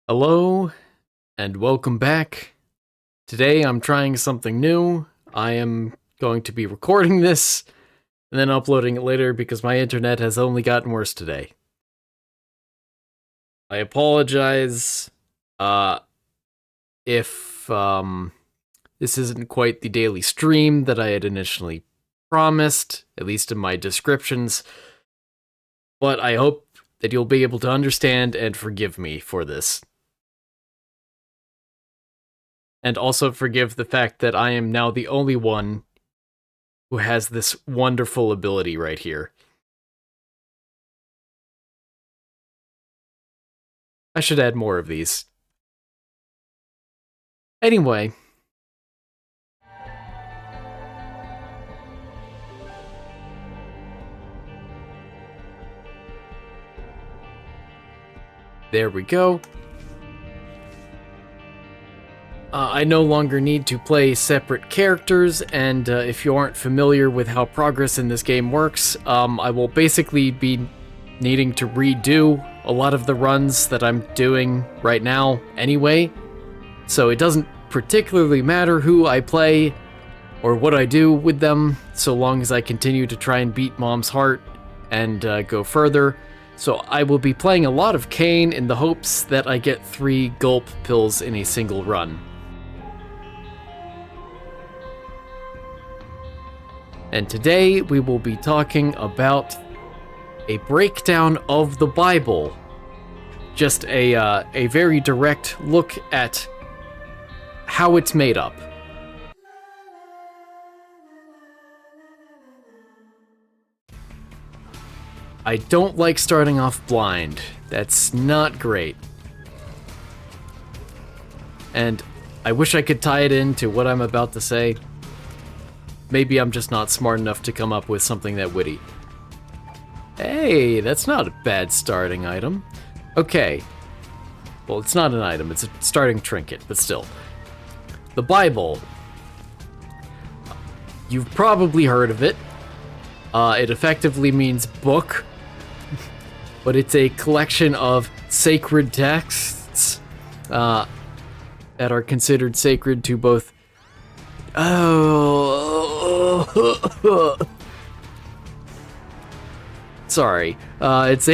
Hello, and welcome back. Today I'm trying something new. I am going to be recording this and then uploading it later because my internet has only gotten worse today. I apologize if this isn't quite the daily stream that I had initially promised, at least in my descriptions, but I hope that you'll be able to understand and forgive me for this. And also forgive the fact that I am now the only one who has this wonderful ability right here. I should add more of these. Anyway. There we go. I no longer need to play separate characters, and if you aren't familiar with how progress in this game works, I will basically be needing to redo a lot of the runs that I'm doing right now anyway, so it doesn't particularly matter who I play or what I do with them, so long as I continue to try and beat Mom's heart and go further. So I will be playing a lot of Cain in the hopes that I get 3 gulp pills in a single run. And today we will be talking about a breakdown of the Bible. Just a very direct look at how it's made up. I don't like starting off blind. That's not great. And I wish I could tie it into what I'm about to say. Maybe I'm just not smart enough to come up with something that witty. Hey, that's not a bad starting item. Okay. Well, it's not an item, it's a starting trinket, but still. The Bible. You've probably heard of it. It effectively means book, but it's a collection of sacred texts that are considered sacred to both... Sorry. It's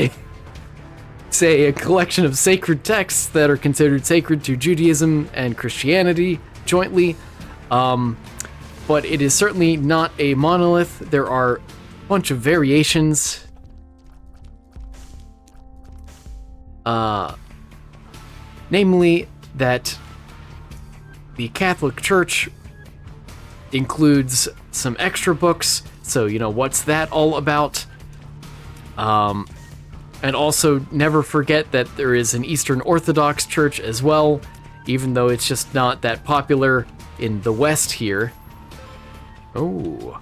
a collection of sacred texts that are considered sacred to Judaism and Christianity jointly. But it is certainly not a monolith. There are a bunch of variations. Namely that the Catholic Church includes some extra books, so what's that all about? And also never forget that there is an Eastern Orthodox Church as well, even though it's just not that popular in the West here. Oh.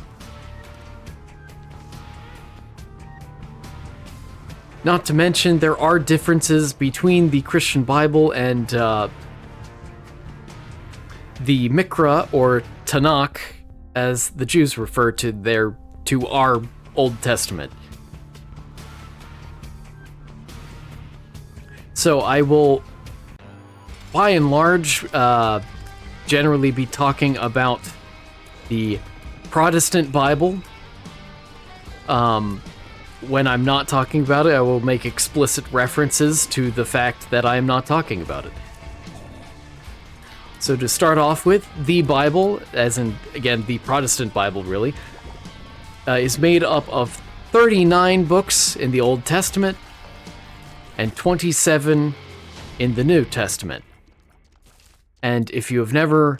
Not to mention, there are differences between the Christian Bible and the Mikra, or Tanakh, as the Jews refer to our Old Testament. So I will, by and large, generally be talking about the Protestant Bible. When I'm not talking about it, I will make explicit references to the fact that I am not talking about it. So to start off with, the Bible, as in, again, the Protestant Bible, really, is made up of 39 books in the Old Testament and 27 in the New Testament. And if you have never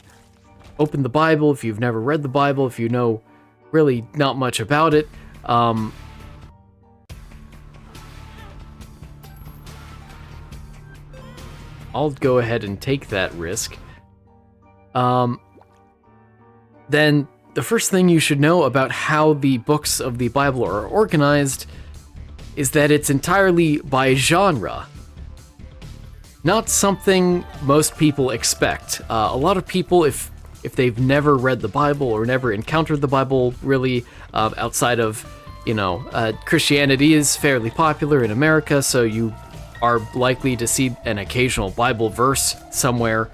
opened the Bible, if you've never read the Bible, if you know really not much about it, I'll go ahead and take that risk. Then the first thing you should know about how the books of the Bible are organized is that it's entirely by genre. Not something most people expect. A lot of people, if they've never read the Bible or never encountered the Bible really outside of, Christianity is fairly popular in America, so you are likely to see an occasional Bible verse somewhere.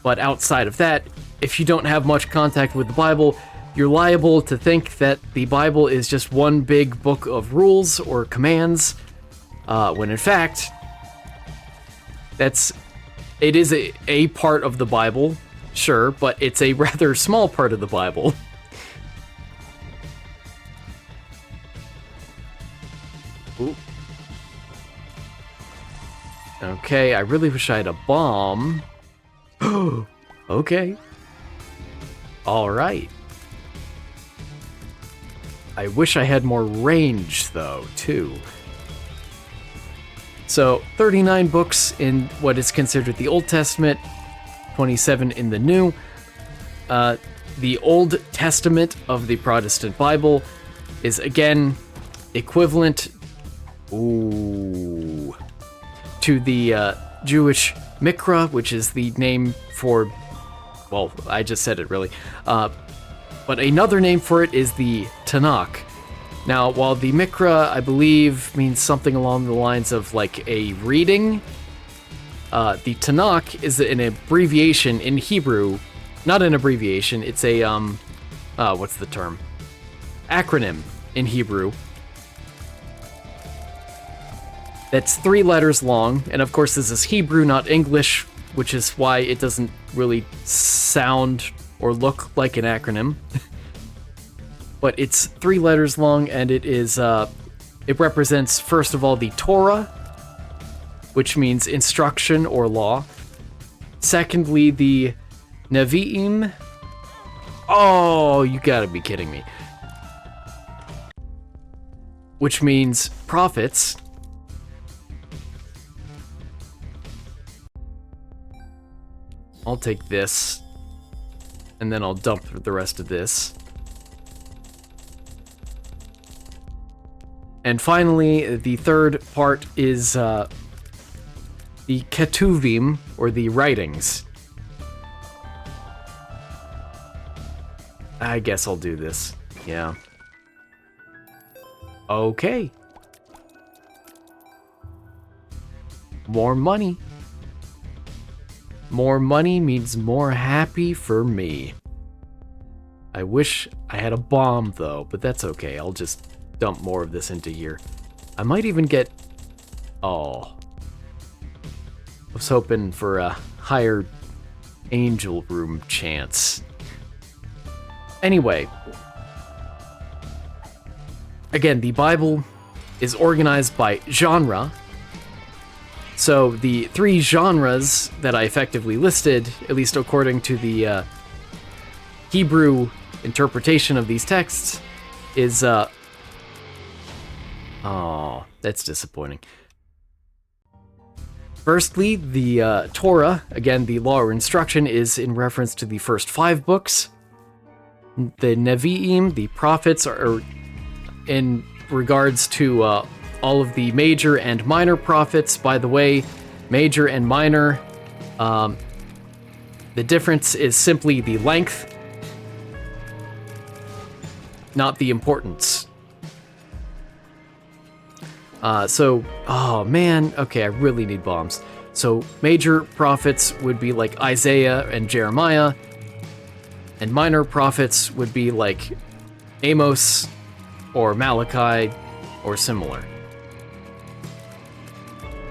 But outside of that, if you don't have much contact with the Bible, you're liable to think that the Bible is just one big book of rules or commands, when in fact, it is a part of the Bible, sure, but it's a rather small part of the Bible. Ooh. Okay, I really wish I had a bomb. Okay. Alright. I wish I had more range, though, too. So, 39 books in what is considered the Old Testament, 27 in the New. The Old Testament of the Protestant Bible is, again, equivalent to the Jewish Mikra, which is the name for... Well, I just said it, really. But another name for it is the Tanakh. Now, while the Mikra, I believe, means something along the lines of, like, a reading, the Tanakh is an abbreviation in Hebrew. Not an abbreviation, it's a, what's the term? Acronym in Hebrew. That's 3 letters long, and of course this is Hebrew, not English, which is why it doesn't really sound or look like an acronym. But it's 3 letters long, and it is, it represents, first of all, the Torah, which means instruction or law. Secondly, the Nevi'im. Oh, you gotta be kidding me. Which means prophets. I'll take this, and then I'll dump the rest of this. And finally, the third part is the Ketuvim, or the writings. I guess I'll do this, yeah. Okay. More money. More money means more happy for me. I wish I had a bomb, though, but that's okay. I'll just dump more of this into here. I might even get... Oh. I was hoping for a higher angel room chance. Anyway. Again, the Bible is organized by genre. So the 3 genres that I effectively listed, at least according to the Hebrew interpretation of these texts, is... Oh, that's disappointing. Firstly, the Torah, again, the law or instruction, is in reference to the first 5 books. The Nevi'im, the prophets, are in regards to all of the major and minor prophets. By the way, major and minor, the difference is simply the length, not the importance. Oh man, okay, I really need bombs. So major prophets would be like Isaiah and Jeremiah, and minor prophets would be like Amos or Malachi or similar.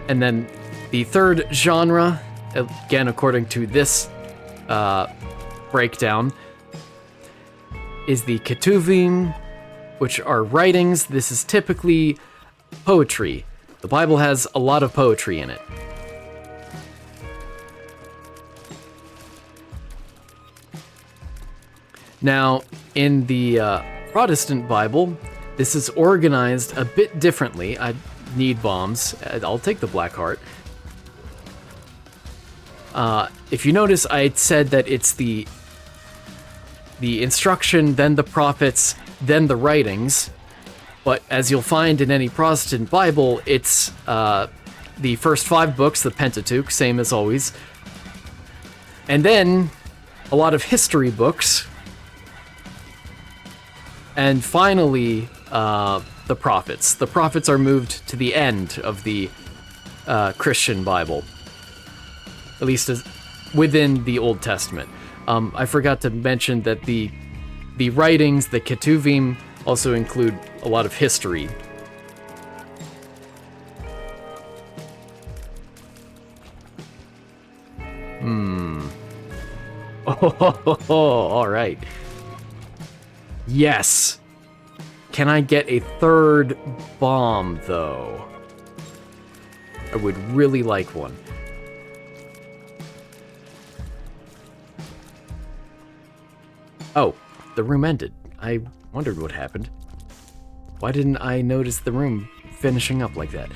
And then the third genre, again according to this breakdown, is the Ketuvim, which are writings. This is typically poetry. The Bible has a lot of poetry in it. Now, in the Protestant Bible, this is organized a bit differently. I need bombs. I'll take the Black Heart. If you notice, I said that it's the instruction, then the prophets, then the writings. But as you'll find in any Protestant Bible, it's the first 5 books, the Pentateuch, same as always. And then a lot of history books. And finally, the prophets. The prophets are moved to the end of the Christian Bible, at least as within the Old Testament. I forgot to mention that the writings, the Ketuvim, also include a lot of history. Oh, all right. Yes. Can I get a third bomb, though? I would really like one. Oh, the room ended. I wondered what happened. Why didn't I notice the room finishing up like that?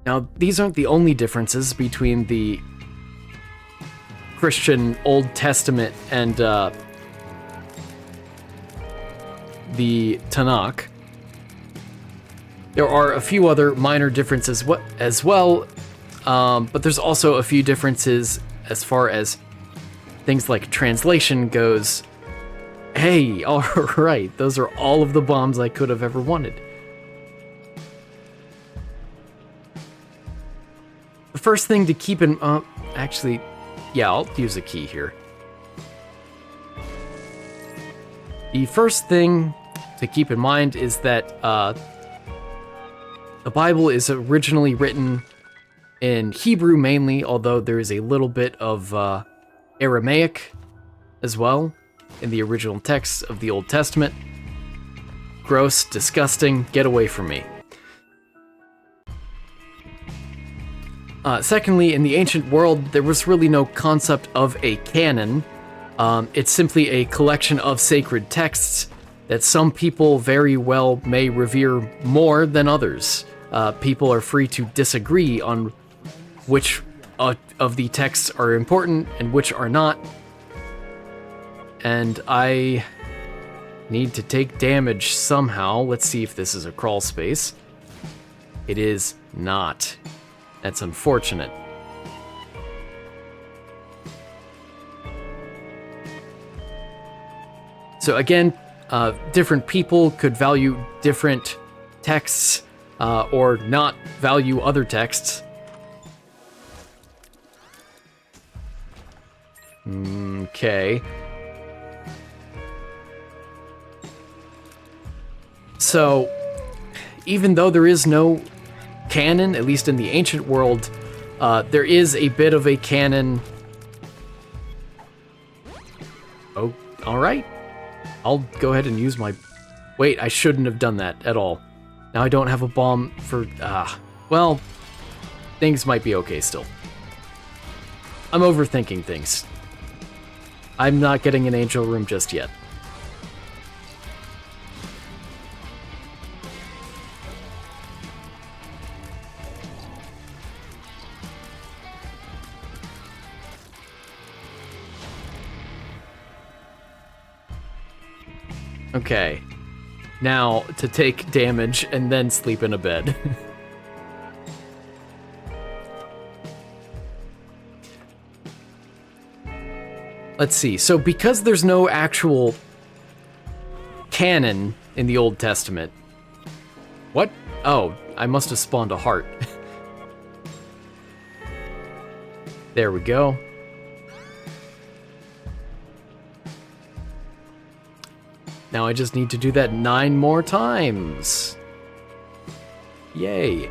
Now, these aren't the only differences between the Christian Old Testament and the Tanakh. There are a few other minor differences as well, but there's also a few differences as far as things like translation goes. Hey, all right, those are all of the bombs I could have ever wanted. The first thing to keep in... actually, yeah, I'll use a key here. The first thing to keep in mind is that the Bible is originally written in Hebrew mainly, although there is a little bit of Aramaic as well in the original text of the Old Testament. Gross, disgusting, get away from me. Secondly, in the ancient world, there was really no concept of a canon. It's simply a collection of sacred texts that some people very well may revere more than others. People are free to disagree on which of the texts are important and which are not. And I need to take damage somehow. Let's see if this is a crawl space. It is not. That's unfortunate. So again, different people could value different texts or not value other texts. Okay. So, even though there is no canon, at least in the ancient world, there is a bit of a canon. Oh, alright. I'll go ahead and use my... Wait, I shouldn't have done that at all. Now I don't have a bomb for... well, things might be okay still. I'm overthinking things. I'm not getting an angel room just yet. Okay, now to take damage and then sleep in a bed. Let's see, so because there's no actual canon in the Old Testament... What? Oh, I must have spawned a heart. There we go. Now I just need to do that 9 more times. Yay.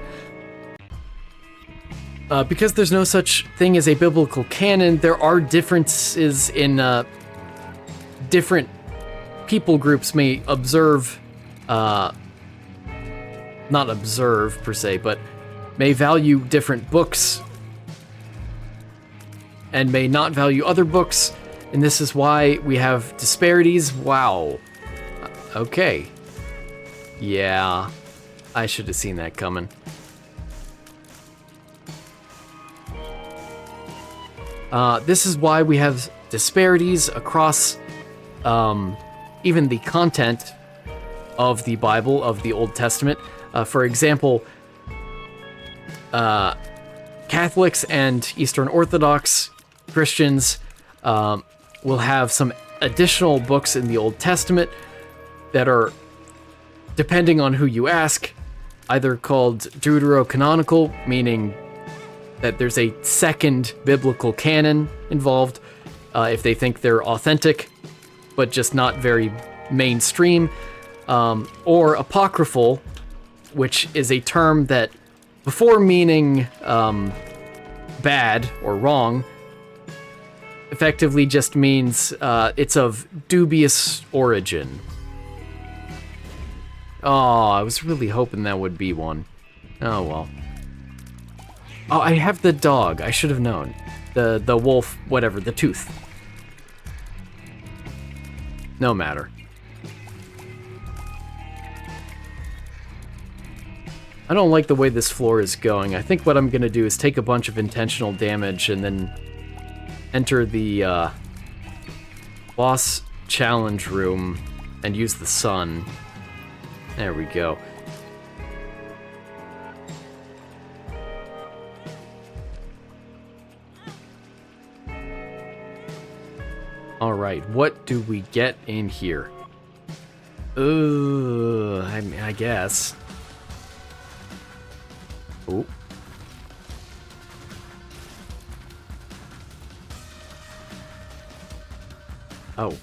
Because there's no such thing as a biblical canon, there are differences in different people groups may observe, not observe per se, but may value different books and may not value other books, and this is why we have disparities. Wow. Okay. Yeah, I should have seen that coming. This is why we have disparities across even the content of the Bible, of the Old Testament. For example, Catholics and Eastern Orthodox Christians will have some additional books in the Old Testament that are, depending on who you ask, either called deuterocanonical, meaning that there's a second biblical canon involved, if they think they're authentic, but just not very mainstream, or apocryphal, which is a term that, before meaning bad or wrong, effectively just means it's of dubious origin. Oh, I was really hoping that would be one. Oh, well. Oh, I have the dog. I should have known. The wolf, whatever, the tooth. No matter. I don't like the way this floor is going. I think what I'm gonna do is take a bunch of intentional damage and then enter the boss challenge room and use the sun. There we go. All right, what do we get in here? I guess. Oh. Oh,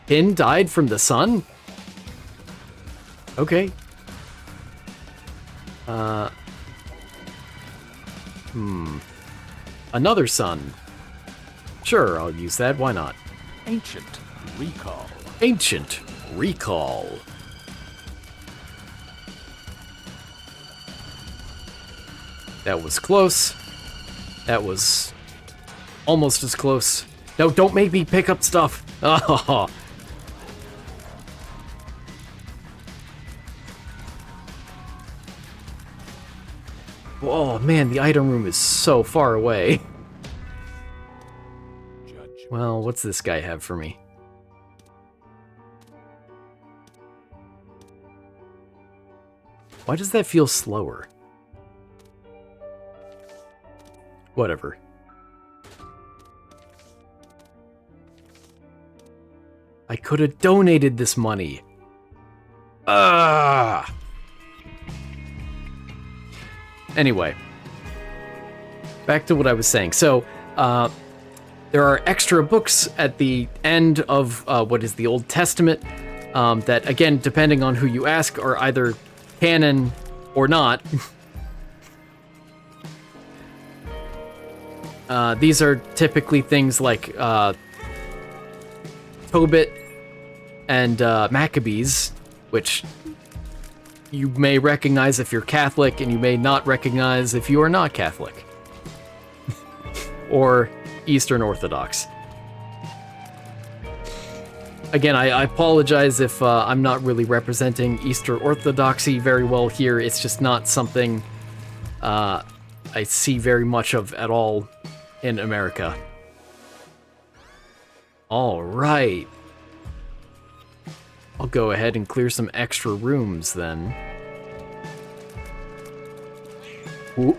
Pin died from the sun? Okay. Another sun. Sure, I'll use that, why not? Ancient recall. Ancient recall. That was close. That was almost as close. No, don't make me pick up stuff. Oh. Oh man, the item room is so far away. Well, what's this guy have for me? Why does that feel slower? Whatever. I could have donated this money. Anyway, back to what I was saying. So, there are extra books at the end of what is the Old Testament that, again, depending on who you ask, are either canon or not. These are typically things like Tobit and Maccabees, which you may recognize if you're Catholic, and you may not recognize if you are not Catholic. Or Eastern Orthodox. Again, I apologize if I'm not really representing Eastern Orthodoxy very well here. It's just not something I see very much of at all in America. All right. I'll go ahead and clear some extra rooms then. Ooh.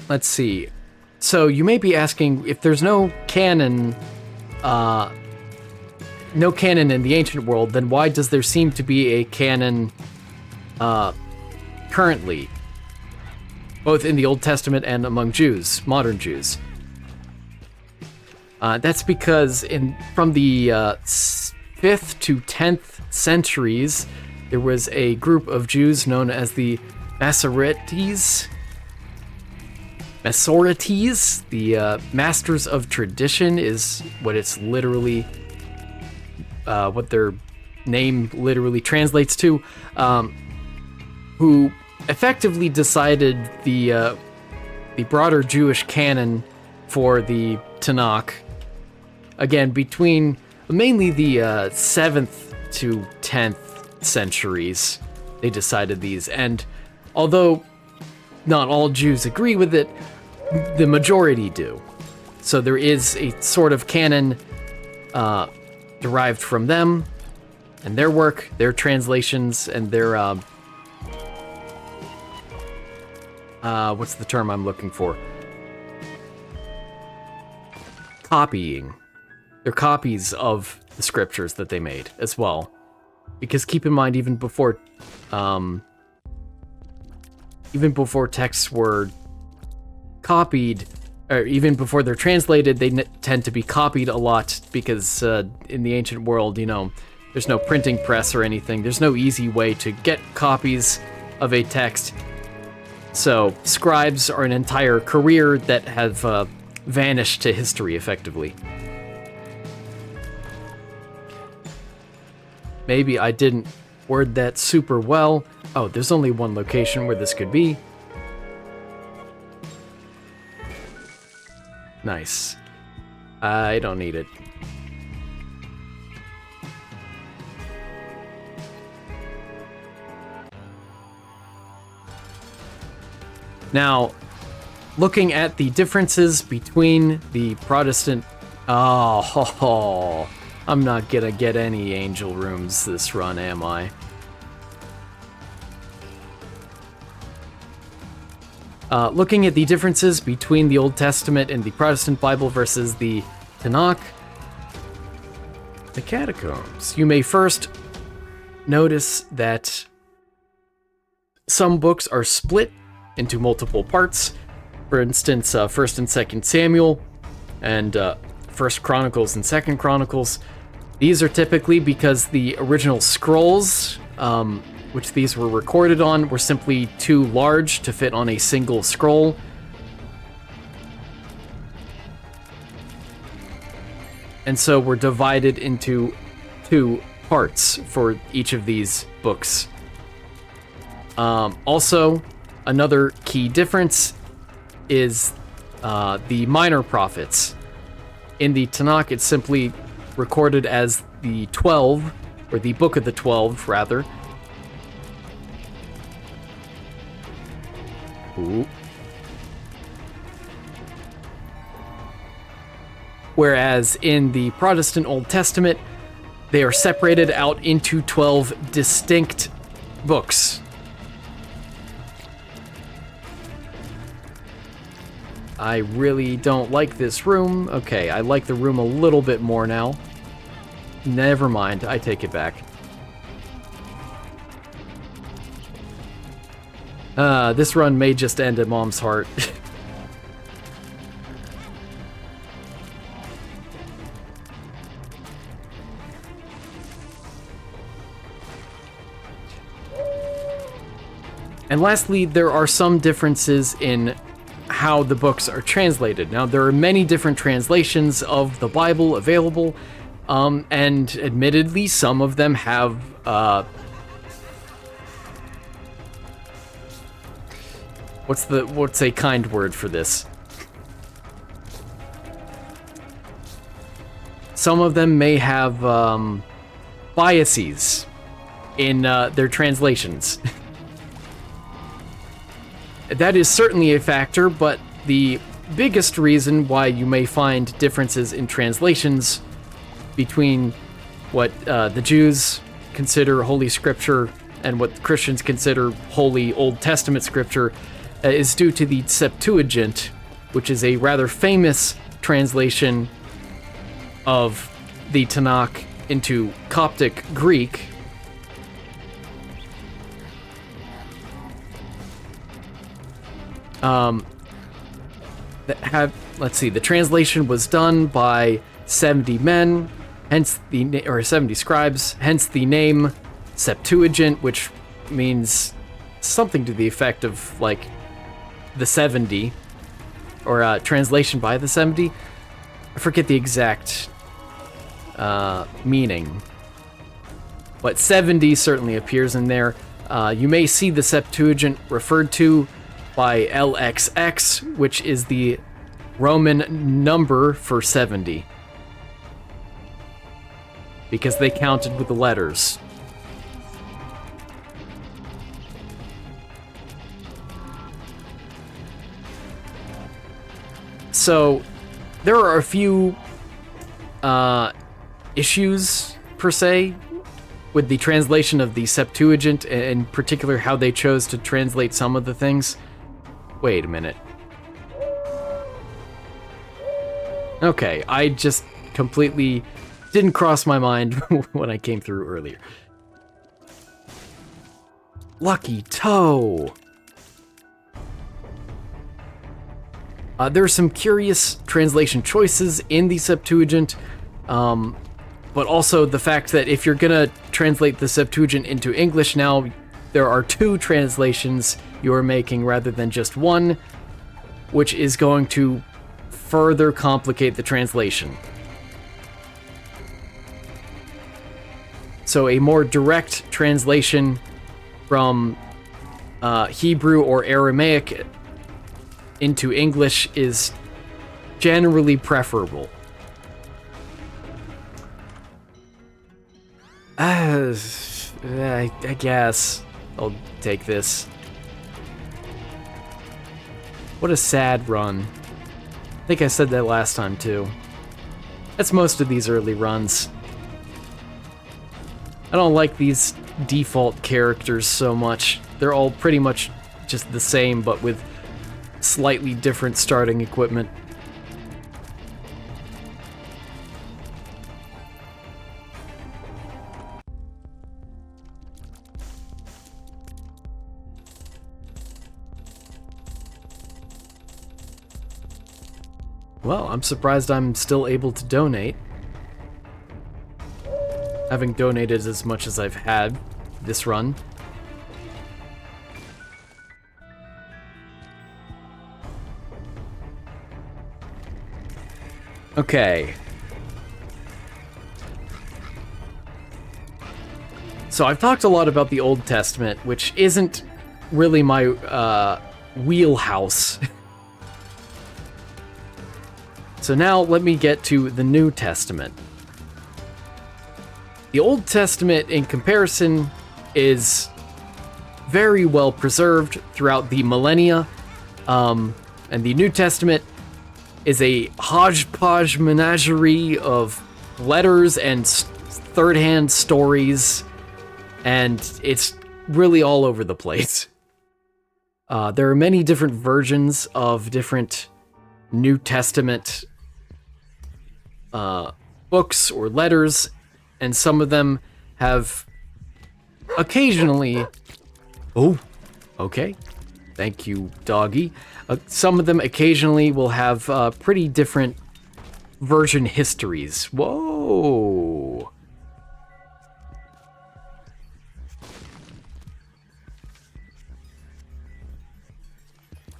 Let's see. So you may be asking, if there's no canon in the ancient world, then why does there seem to be a canon currently, both in the Old Testament and among Jews, modern Jews? That's because from the 5th to 10th centuries, there was a group of Jews known as the Masoretes, the Masters of Tradition is what it's literally, what their name literally translates to, who effectively decided the broader Jewish canon for the Tanakh. Again, between mainly the 7th to 10th centuries, they decided these, and although not all Jews agree with it, the majority do. So there is a sort of canon derived from them and their work, their translations, and their what's the term I'm looking for? Copying. They're copies of the scriptures that they made as well. Because keep in mind, even before texts were copied, or even before they're translated, they tend to be copied a lot because in the ancient world, you know, there's no printing press or anything. There's no easy way to get copies of a text. So scribes are an entire career that have vanished to history effectively. Maybe I didn't word that super well. Oh, there's only one location where this could be. Nice. I don't need it. Now, looking at the differences between the Protestant... Oh, I'm not gonna get any angel rooms this run, am I? Looking at the differences between the Old Testament and the Protestant Bible versus the Tanakh, the catacombs, you may first notice that some books are split into multiple parts. For instance, 1st and 2nd Samuel, and 1st Chronicles and 2nd Chronicles. These are typically because the original scrolls, which these were recorded on, were simply too large to fit on a single scroll. And so were divided into 2 parts for each of these books. Also, another key difference is the minor prophets. In the Tanakh, it's simply recorded as the 12, or the Book of the 12, rather. Ooh. Whereas in the Protestant Old Testament, they are separated out into 12 distinct books. I really don't like this room. Okay, I like the room a little bit more now. Never mind, I take it back. This run may just end at Mom's heart. And lastly, there are some differences in how the books are translated. Now, there are many different translations of the Bible available, and admittedly, some of them have what's a kind word for this? Some of them may have biases in their translations. That is certainly a factor, but the biggest reason why you may find differences in translations between what the Jews consider Holy Scripture and what Christians consider Holy Old Testament Scripture is due to the Septuagint, which is a rather famous translation of the Tanakh into Coptic Greek. Let's see, the translation was done by 70 men, hence or 70 scribes, hence the name Septuagint, which means something to the effect of, like, the 70, or translation by the 70. I forget the exact meaning, but 70 certainly appears in there. You may see the Septuagint referred to by LXX, which is the Roman number for 70, because they counted with the letters. So there are a few issues, per se, with the translation of the Septuagint, in particular how they chose to translate some of the things. Wait a minute. Okay, I just completely didn't cross my mind when I came through earlier. Lucky toe! There are some curious translation choices in the Septuagint, but also the fact that if you're gonna translate the Septuagint into English now, there are 2 translations you are making rather than just one, which is going to further complicate the translation. So a more direct translation from Hebrew or Aramaic into English is generally preferable. I guess I'll take this. What a sad run. I think I said that last time too. That's most of these early runs. I don't like these default characters so much. They're all pretty much just the same, but with slightly different starting equipment. Well, I'm surprised I'm still able to donate. Having donated as much as I've had this run. Okay. So I've talked a lot about the Old Testament, which isn't really my wheelhouse. So now let me get to the New Testament. The Old Testament, in comparison, is very well preserved throughout the millennia, and the New Testament is a hodgepodge menagerie of letters and third-hand stories, and it's really all over the place. There are many different versions of different New Testament books or letters, and some of them have occasionally... Oh, okay. Thank you, doggy. Some of them occasionally will have pretty different version histories. Whoa!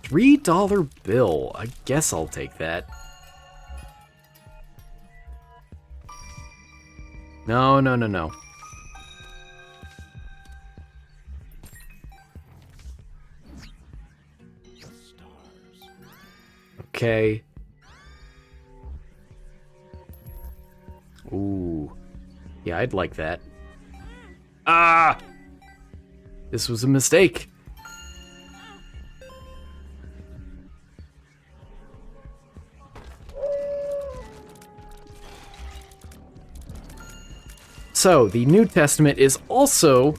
$3 bill. I guess I'll take that. No, no, no, no. Okay. Ooh. Yeah, I'd like that. Ah! This was a mistake. So, the New Testament is also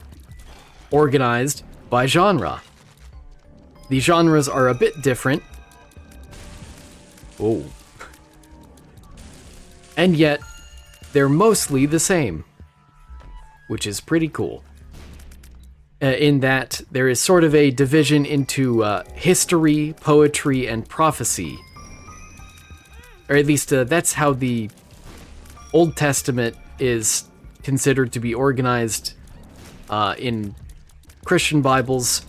organized by genre. The genres are a bit different. Oh. And yet, they're mostly the same, which is pretty cool. In that, there is sort of a division into history, poetry, and prophecy. Or at least, that's how the Old Testament is considered to be organized in Christian Bibles.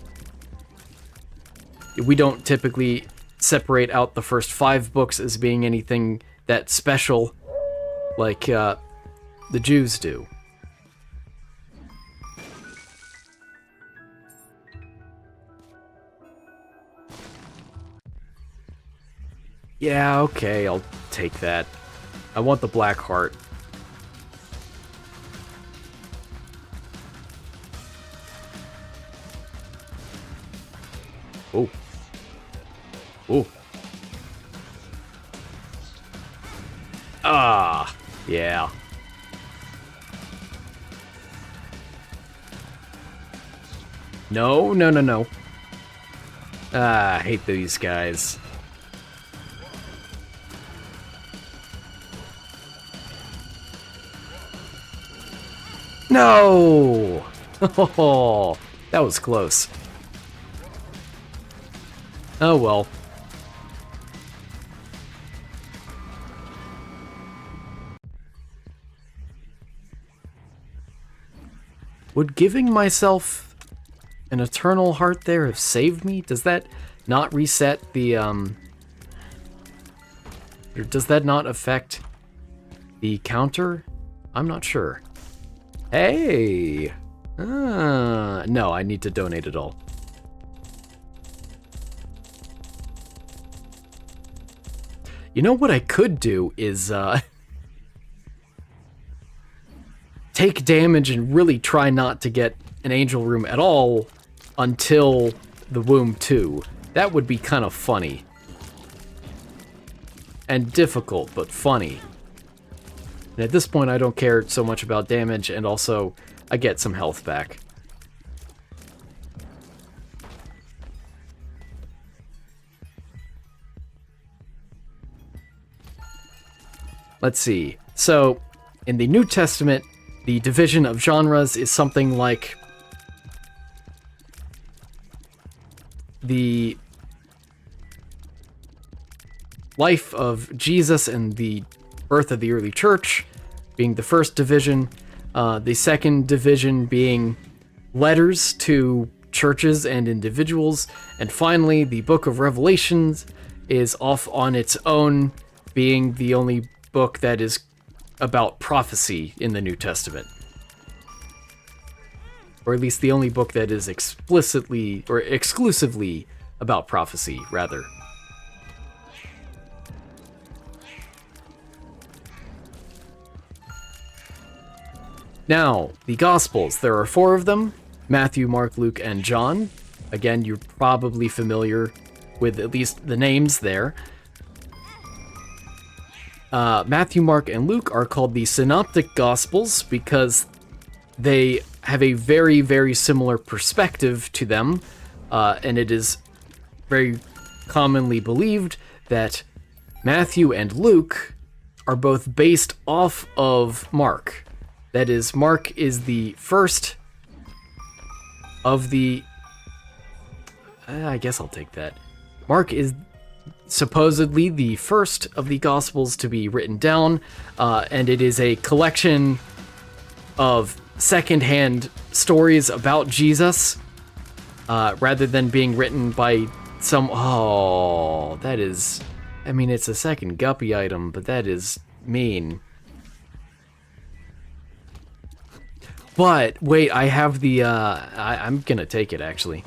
We don't typically separate out the first 5 books as being anything that special like the Jews do. Yeah, okay, I'll take that. I want the black heart. Oh. Oh. Ah, yeah. No, no, no, no. Ah, I hate these guys. No! Oh, that was close. Oh well. Would giving myself an eternal heart there have saved me? Does that not reset the, or does that not affect the counter? I'm not sure. Hey! No, I need to donate it all. You know what I could do is, take damage and really try not to get an angel room at all until the womb 2. That would be kind of funny. And difficult, but funny. And at this point, I don't care so much about damage, and also, I get some health back. Let's see. So, in the New Testament, the division of genres is something like the life of Jesus and the birth of the early church being the first division, the second division being letters to churches and individuals, and finally the book of Revelations is off on its own, being the only book that is about prophecy in the New Testament. Or at least the only book that is explicitly, or exclusively, about prophecy, rather. Now, the Gospels. There are 4 of them: Matthew, Mark, Luke, and John. Again, you're probably familiar with at least the names there. Matthew, Mark, and Luke are called the Synoptic Gospels because they have a very, very similar perspective to them, and it is very commonly believed that Matthew and Luke are both based off of Mark. That is, Mark is the first of the... I guess I'll take that. Mark is supposedly the first of the Gospels to be written down, and it is a collection of secondhand stories about Jesus, rather than being written by some... Oh, that is... I mean, it's a second guppy item, but that is mean. But, wait, I have the, I'm gonna take it, actually.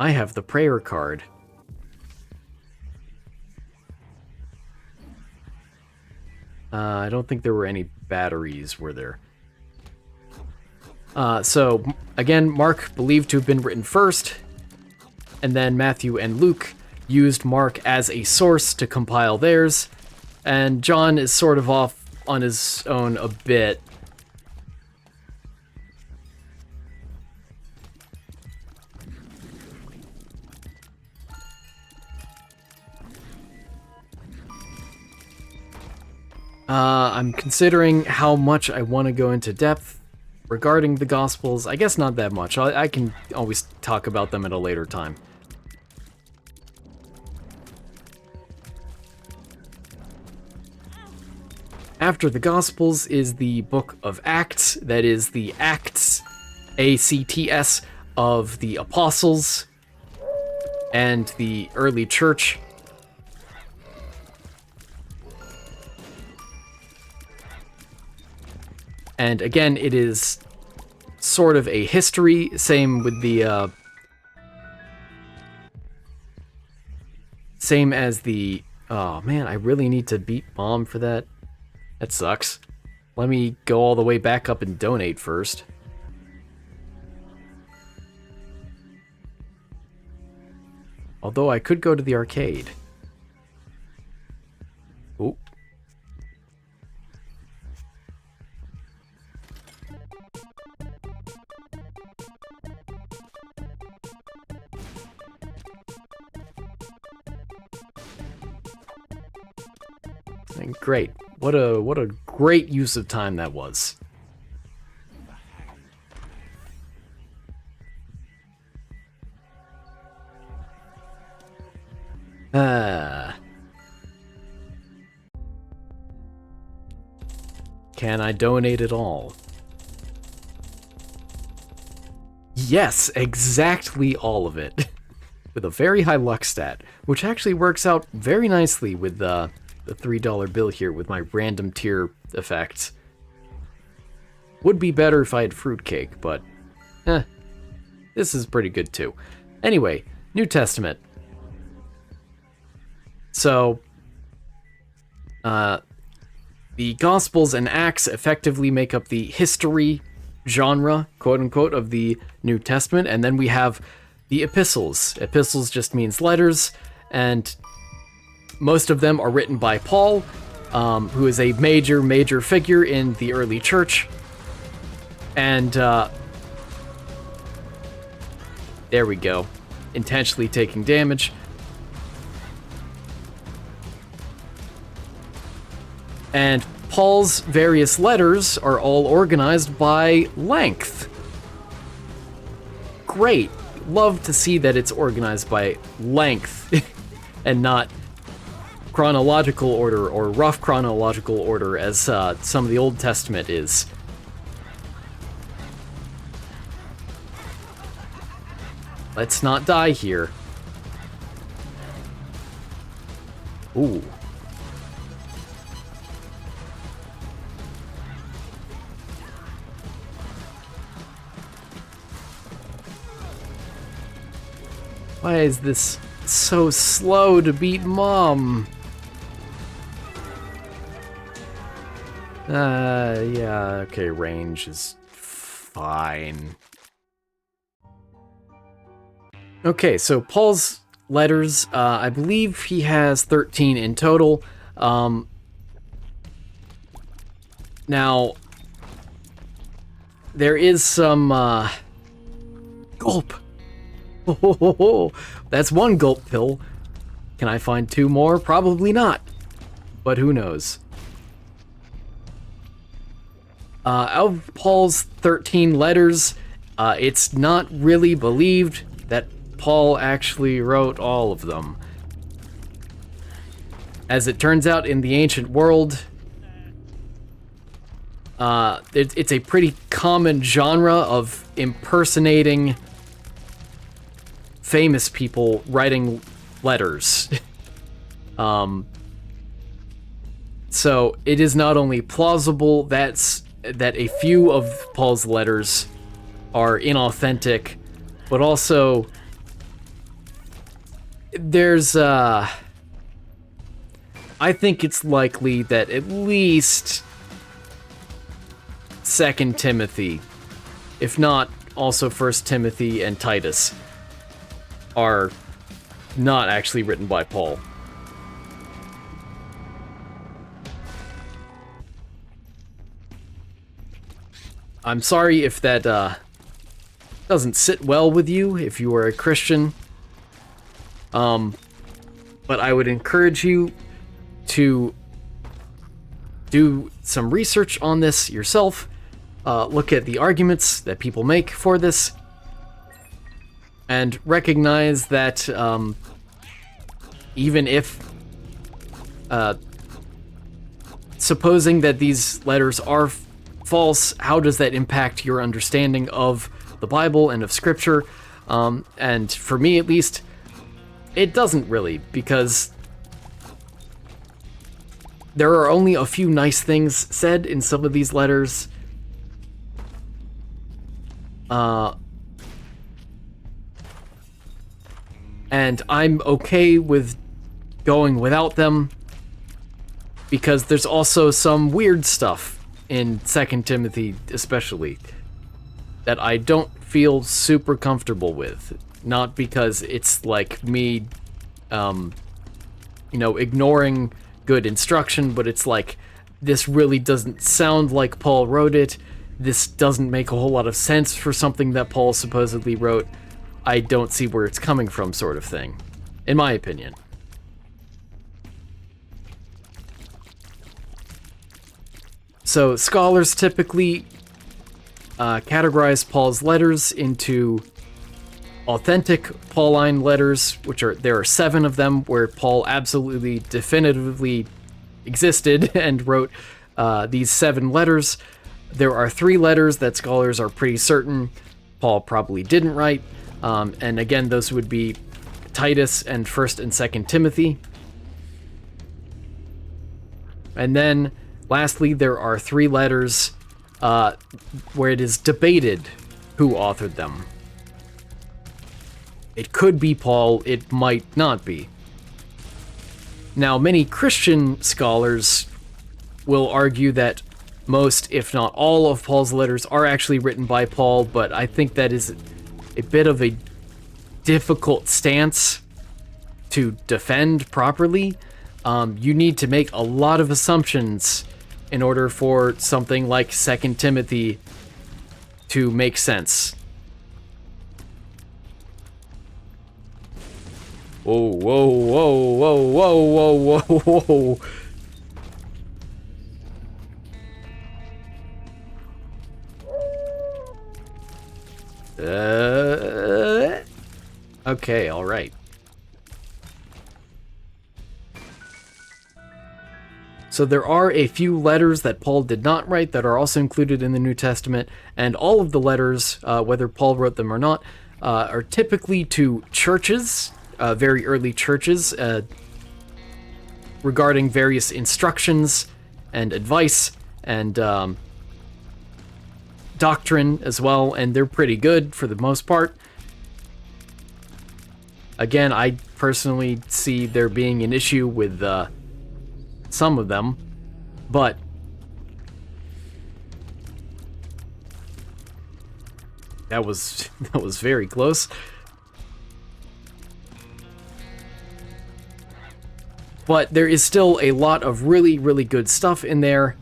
I have the prayer card. I don't think there were any batteries, were there? So, again, Mark believed to have been written first, and then Matthew and Luke used Mark as a source to compile theirs, and John is sort of off on his own a bit. I'm considering how much I want to go into depth regarding the Gospels. I guess not that much. I can always talk about them at a later time. After the Gospels is the Book of Acts, that is the Acts, A-C-T-S, of the Apostles and the early church. And again, it is sort of a history, same with the, same as the, oh man, I really need to beat Bomb for that. That sucks. Let me go all the way back up and donate first. Although I could go to the arcade. Oop. And great. What a great use of time that was. Can I donate it all? Yes, exactly all of it. With a very high luck stat, which actually works out very nicely with the $3 bill here with my random tier effects. Would be better if I had fruitcake, but this is pretty good too. Anyway, New Testament. So, the Gospels and Acts effectively make up the history genre, quote-unquote, of the New Testament, and then we have the epistles. Epistles just means letters, and most of them are written by Paul, who is a major figure in the early church, and there we go, intentionally taking damage. And Paul's various letters are all organized by length. Great. Love to see that it's organized by length and not chronological order or rough chronological order as some of the Old Testament is. Let's not die here. Ooh. Why is this so slow to beat Mom? Yeah, okay, range is fine. Okay, so Paul's letters, I believe he has 13 in total. Now, there is some, gulp. Oh, that's one gulp pill. Can I find two more? Probably not, but who knows. Out of Paul's 13 letters, it's not really believed that Paul actually wrote all of them. As it turns out, in the ancient world, it's a pretty common genre of impersonating famous people writing letters. So it is not only plausible that a few of Paul's letters are inauthentic, but also there's I think it's likely that at least 2 Timothy, if not also 1 Timothy and Titus, are not actually written by Paul. I'm sorry if that doesn't sit well with you if you are a Christian. But I would encourage you to do some research on this yourself. Look at the arguments that people make for this, and recognize that even if supposing that these letters are false, how does that impact your understanding of the Bible and of Scripture? And for me, at least, it doesn't really, because there are only a few nice things said in some of these letters. And I'm okay with going without them, because there's also some weird stuff in 2 Timothy especially that I don't feel super comfortable with. Not because it's like me, ignoring good instruction, but it's like, this really doesn't sound like Paul wrote it. This doesn't make a whole lot of sense for something that Paul supposedly wrote. I don't see where it's coming from, sort of thing, in my opinion. So scholars typically categorize Paul's letters into authentic Pauline letters, there are 7 of them where Paul absolutely definitively existed and wrote these 7 letters. There are 3 letters that scholars are pretty certain Paul probably didn't write, and again, those would be Titus and 1st and 2nd Timothy. And then, lastly, there are 3 letters where it is debated who authored them. It could be Paul, it might not be. Now, many Christian scholars will argue that most, if not all, of Paul's letters are actually written by Paul, but I think that is a bit of a difficult stance to defend properly. You need to make a lot of assumptions in order for something like 2 Timothy to make sense. Whoa, whoa, whoa, whoa, whoa, whoa, whoa, whoa. Okay, all right. So there are a few letters that Paul did not write that are also included in the New Testament, and all of the letters, whether Paul wrote them or not, are typically to churches, very early churches, regarding various instructions and advice and doctrine as well, and they're pretty good for the most part. Again, I personally see there being an issue with some of them, but that was very close. But there is still a lot of really, really good stuff in there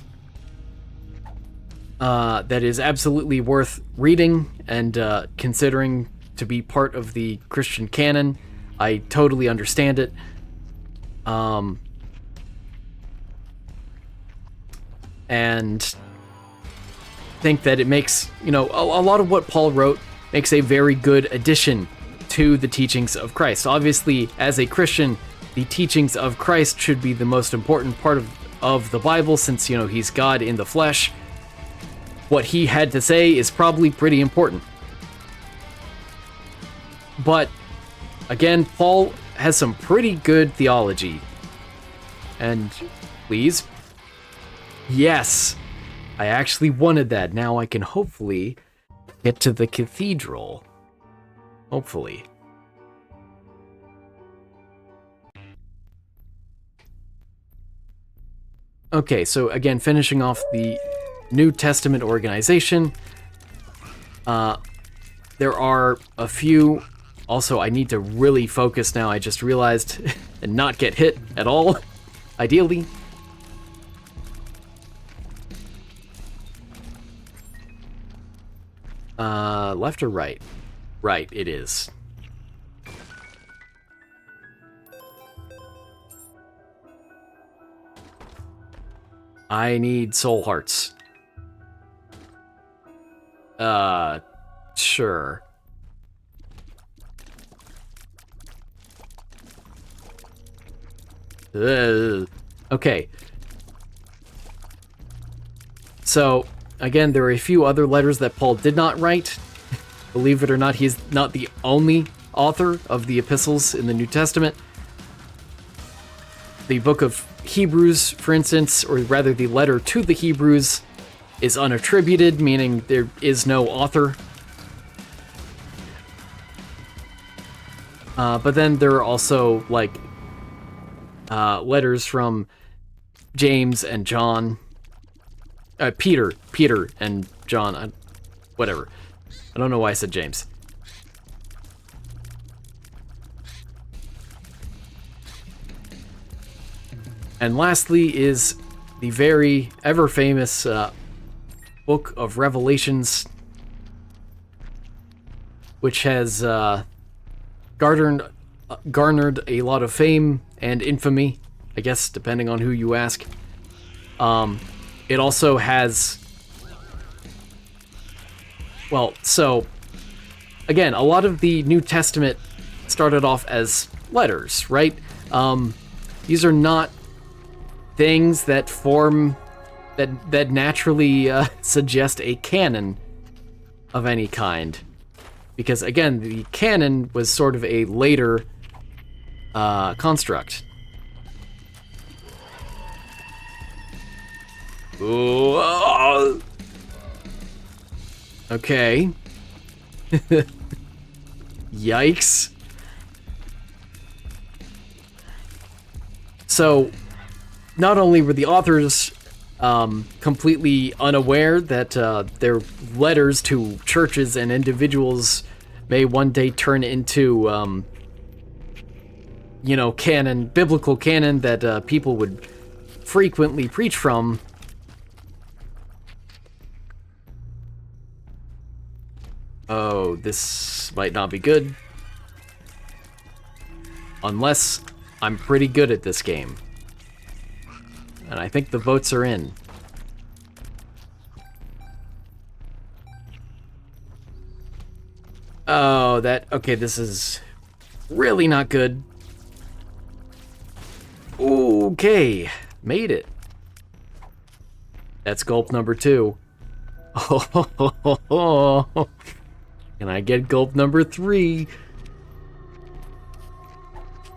that is absolutely worth reading and considering to be part of the Christian canon. I totally understand it. And think that it makes, a lot of what Paul wrote makes a very good addition to the teachings of Christ. Obviously, as a Christian, the teachings of Christ should be the most important part of the Bible, since, he's God in the flesh. What he had to say is probably pretty important. But, again, Paul has some pretty good theology. And, please. Yes, I actually wanted that. Now I can hopefully get to the cathedral. Hopefully. Okay, so again, finishing off the New Testament organization. There are a few. Also, I need to really focus now, I just realized, and not get hit at all, ideally. Left or right? Right, it is. I need soul hearts. Sure. Okay. So, again, there are a few other letters that Paul did not write. Believe it or not, he's not the only author of the epistles in the New Testament. The book of Hebrews, for instance, or rather the letter to the Hebrews, is unattributed, meaning there is no author. But then there are also, letters from James and John. Peter and John, whatever. I don't know why I said James. And lastly is the very ever-famous Book of Revelations, which has garnered a lot of fame and infamy, I guess, depending on who you ask. it also has... Well, so... Again, a lot of the New Testament started off as letters, right? These are not things that form... that naturally suggest a canon of any kind. Because, again, the canon was sort of a later construct. Ooh, okay. Yikes. So, not only were the authors completely unaware that their letters to churches and individuals may one day turn into, you know, canon, biblical canon that people would frequently preach from. Oh, this might not be good. Unless I'm pretty good at this game. And I think the votes are in. Oh, okay, this is really not good. Okay, made it. That's gulp number 2. Oh, can I get gulp number 3?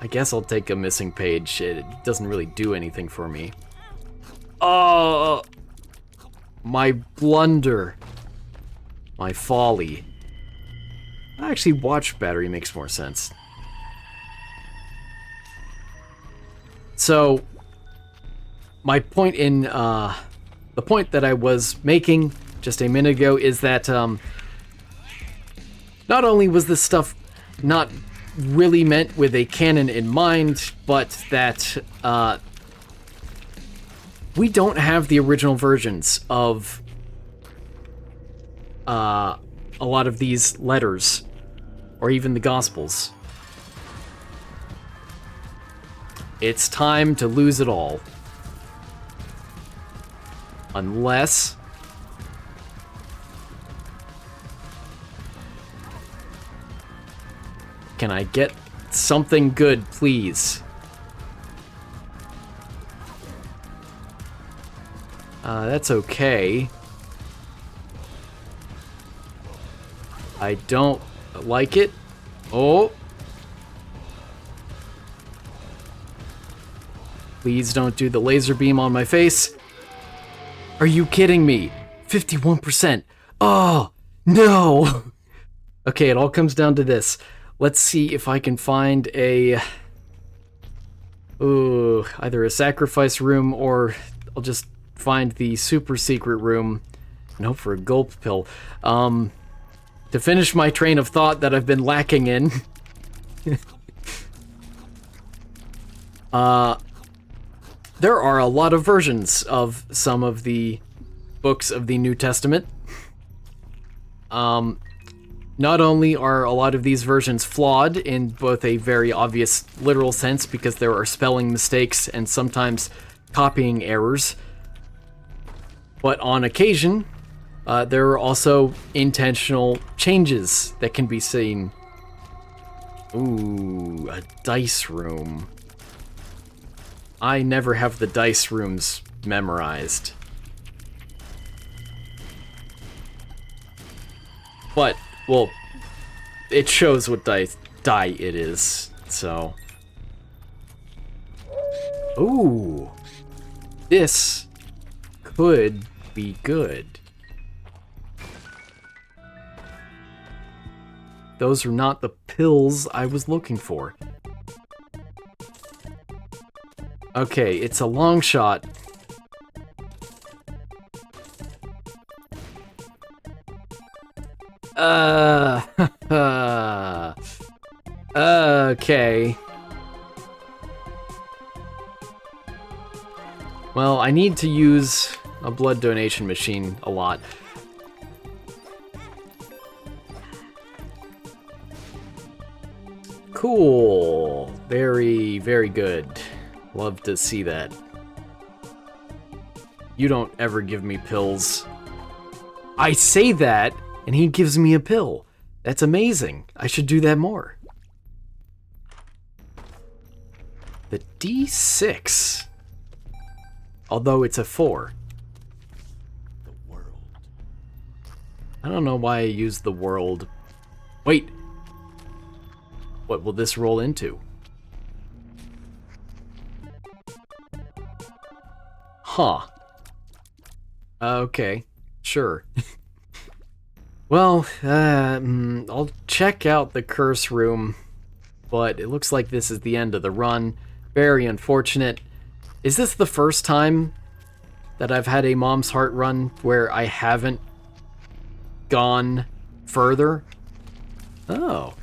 I guess I'll take a missing page. It doesn't really do anything for me. Oh, my blunder. My folly. Actually, watch battery makes more sense. So, my point in, the point that I was making just a minute ago is that, not only was this stuff not really meant with a canon in mind, but that, we don't have the original versions of, a lot of these letters, or even the Gospels. It's time to lose it all. Unless... Can I get something good, please? That's okay. I don't like it. Oh. Please don't do the laser beam on my face. Are you kidding me? 51%. Oh, no. Okay, it all comes down to this. Let's see if I can find a... Ooh, either a sacrifice room or I'll just find the super secret room and hope for a gulp pill. To finish my train of thought that I've been lacking in. There are a lot of versions of some of the books of the New Testament. Not only are a lot of these versions flawed in both a very obvious literal sense because there are spelling mistakes and sometimes copying errors, but on occasion, there are also intentional changes that can be seen. Ooh, a dice room. I never have the dice rooms memorized. But, well, it shows what die it is, so... Ooh! This could be good. Those are not the pills I was looking for. Okay, it's a long shot. Okay. Well, I need to use a blood donation machine a lot. Cool. Very, very good. Love to see that. You don't ever give me pills. I say that, and he gives me a pill. That's amazing. I should do that more. The D6. Although it's a 4. The world. I don't know why I used the world. Wait. What will this roll into? Huh. Okay. Sure. Well, I'll check out the curse room, but it looks like this is the end of the run. Very unfortunate. Is this the first time that I've had a Mom's Heart run where I haven't gone further? Oh.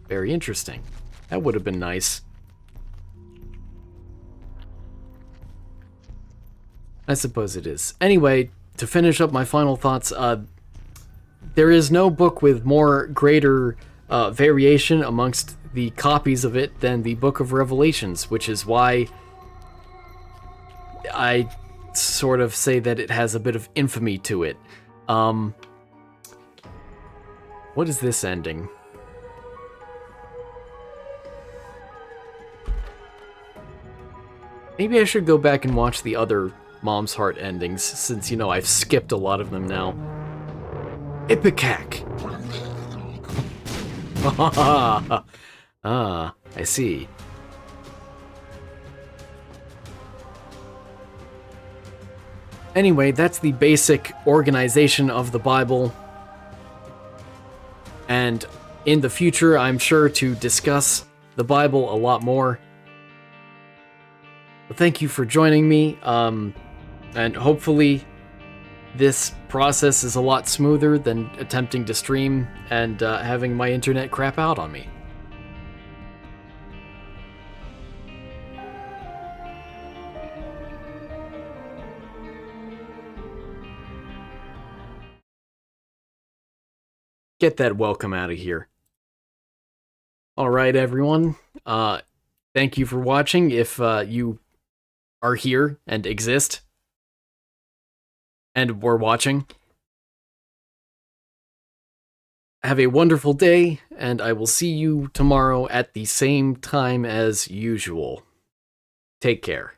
Very interesting. That would have been nice. I suppose it is. Anyway, to finish up my final thoughts, there is no book with more greater variation amongst the copies of it than the Book of Revelations, which is why I sort of say that it has a bit of infamy to it. What is this ending? Maybe I should go back and watch the other Mom's Heart endings, since, you know, I've skipped a lot of them now. Ipecac! Ah, I see. Anyway, that's the basic organization of the Bible. And in the future, I'm sure to discuss the Bible a lot more. But thank you for joining me, and hopefully this process is a lot smoother than attempting to stream and having my internet crap out on me. Get that welcome out of here. Alright, everyone. Thank you for watching, if you are here and exist and were watching. Have a wonderful day, and I will see you tomorrow at the same time as usual. Take care.